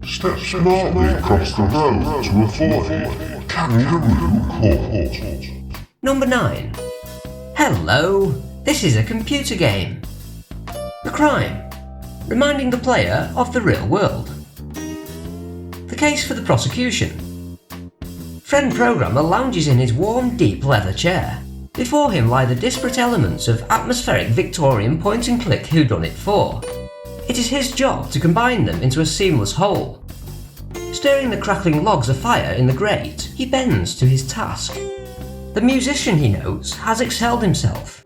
Step smartly across the road to avoid Kangaroo Court. Number 9. Hello, this is a computer game. The crime: reminding the player of the real world. The case for the prosecution: friend programmer lounges in his warm, deep leather chair. Before him lie the disparate elements of atmospheric Victorian point-and-click whodunit 4. It is his job to combine them into a seamless whole. Stirring the crackling logs of fire in the grate, he bends to his task. The musician, he notes, has excelled himself.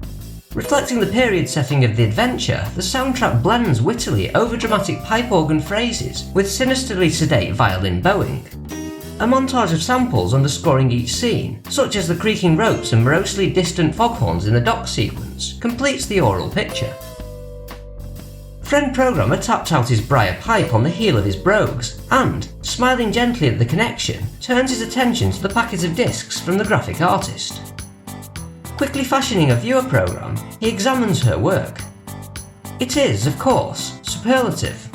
Reflecting the period setting of the adventure, the soundtrack blends wittily overdramatic pipe organ phrases with sinisterly sedate violin bowing. A montage of samples underscoring each scene, such as the creaking ropes and morosely distant foghorns in the dock sequence, completes the oral picture. Friend programmer taps out his briar pipe on the heel of his brogues and, smiling gently at the connection, turns his attention to the packet of discs from the graphic artist. Quickly fashioning a viewer program, he examines her work. It is, of course, superlative.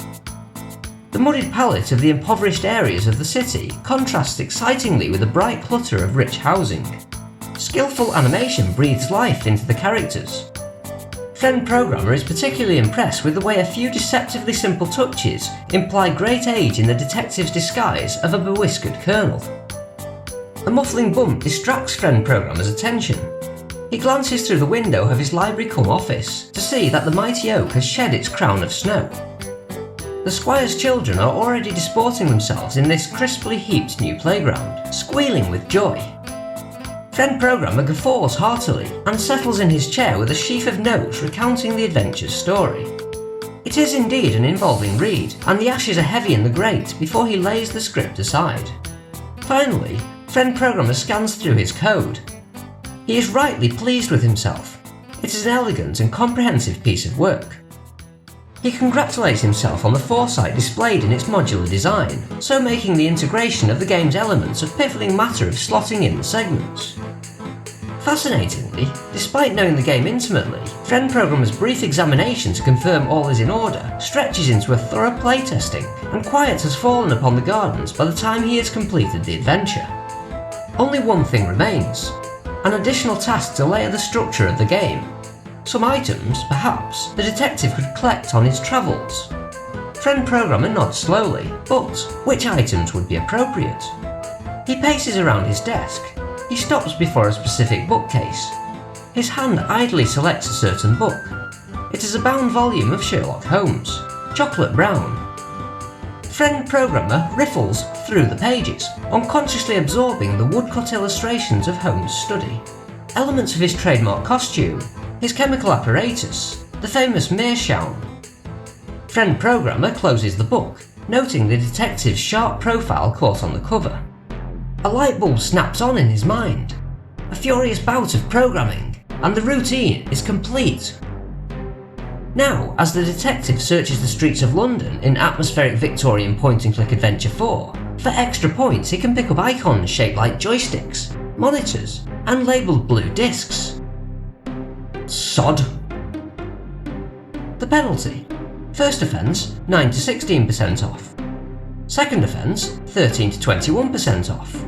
The muddied palette of the impoverished areas of the city contrasts excitingly with the bright clutter of rich housing. Skillful animation breathes life into the characters. Friend programmer is particularly impressed with the way a few deceptively simple touches imply great age in the detective's disguise of a bewhiskered colonel. A muffling bump distracts friend programmer's attention. He glances through the window of his library-cum-office to see that the mighty oak has shed its crown of snow. The squire's children are already disporting themselves in this crisply heaped new playground, squealing with joy. Friend programmer guffaws heartily and settles in his chair with a sheaf of notes recounting the adventure's story. It is indeed an involving read, and the ashes are heavy in the grate before he lays the script aside. Finally, friend programmer scans through his code. He is rightly pleased with himself. It is an elegant and comprehensive piece of work. He congratulates himself on the foresight displayed in its modular design, so making the integration of the game's elements a piffling matter of slotting in the segments. Fascinatingly, despite knowing the game intimately, friend programmer's brief examination to confirm all is in order stretches into a thorough playtesting, and quiet has fallen upon the gardens by the time he has completed the adventure. Only one thing remains: an additional task to layer the structure of the game. Some items, perhaps, the detective could collect on his travels. Friend programmer nods slowly, but which items would be appropriate? He paces around his desk. He stops before a specific bookcase. His hand idly selects a certain book. It is a bound volume of Sherlock Holmes, chocolate brown. Friend programmer riffles through the pages, unconsciously absorbing the woodcut illustrations of Holmes' study. Elements of his trademark costume, his chemical apparatus, the famous meerschaum. Friend programmer closes the book, noting the detective's sharp profile caught on the cover. A light bulb snaps on in his mind. A furious bout of programming, and the routine is complete. Now, as the detective searches the streets of London in atmospheric Victorian point-and-click Adventure 4, for extra points he can pick up icons shaped like joysticks, monitors, and labelled blue discs. Sod. The penalty: first offence, 9 to 16% off. Second offence, 13 to 21% off.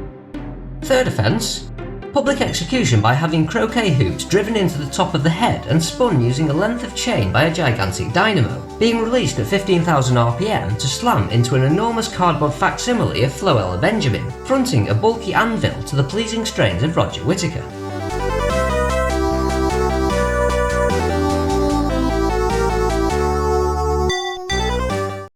Third offence, public execution by having croquet hoops driven into the top of the head and spun using a length of chain by a gigantic dynamo, being released at 15,000 RPM to slam into an enormous cardboard facsimile of Floella Benjamin, fronting a bulky anvil to the pleasing strains of Roger Whittaker.